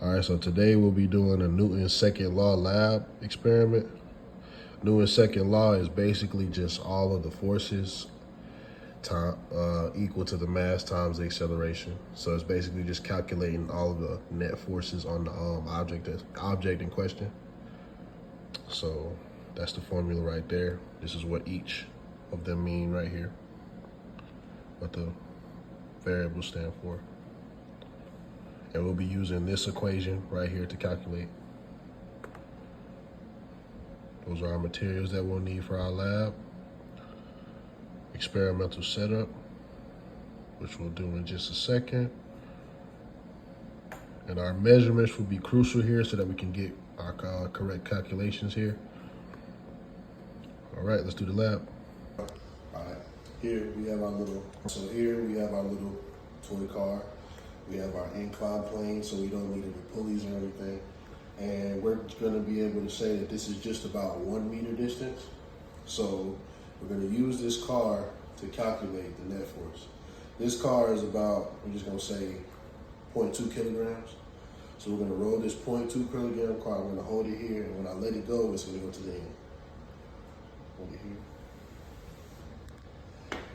All right, so today we'll be doing a Newton's second law lab experiment. Newton's second law is basically just all of the forces time, equal to the mass times the acceleration. So it's basically just calculating all of the net forces on the object in question. So that's the formula right there. This is what each of them mean right here, what the variables stand for. And we'll be using this equation right here to calculate. Those are our materials that we'll need for our lab. Experimental setup, which we'll do in just a second. And our measurements will be crucial here so that we can get our correct calculations here. All right, let's do the lab. All right, here we have our little toy car. We have our incline plane, so we don't need any pulleys or anything. And we're gonna be able to say that this is just about 1 meter distance. So we're gonna use this car to calculate the net force. This car is about, we're just gonna say 0.2 kilograms. So we're gonna roll this 0.2 kilogram car, we're gonna hold it here, and when I let it go, it's gonna go to the end. Hold it here.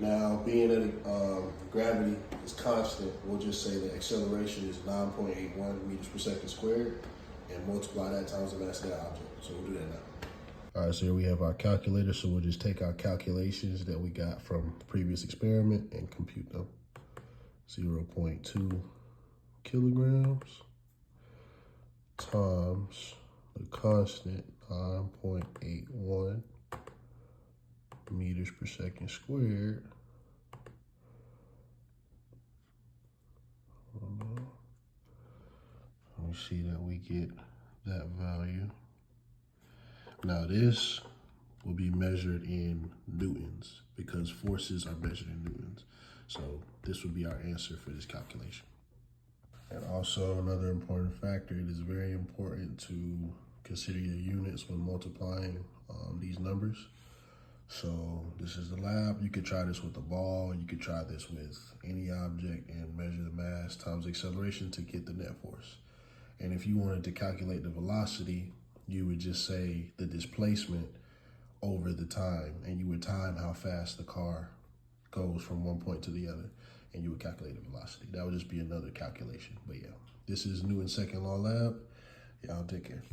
Now, being that gravity is constant, we'll just say the acceleration is 9.81 meters per second squared, and multiply that times the mass of that object. So we'll do that now. All right, so here we have our calculator. So we'll just take our calculations that we got from the previous experiment and compute them. 0.2 kilograms times the constant 9.81 meters per second squared. We see that we get that value. Now this will be measured in newtons because forces are measured in newtons. So this would be our answer for this calculation. And also another important factor, it is very important to consider your units when multiplying these numbers. So this is the lab. You could try this with a ball. You could try this with any object and measure the mass times the acceleration to get the net force. And if you wanted to calculate the velocity, you would just say the displacement over the time, and you would time how fast the car goes from one point to the other, and you would calculate the velocity. That would just be another calculation. But yeah, this is Newton's second law lab. Y'all take care.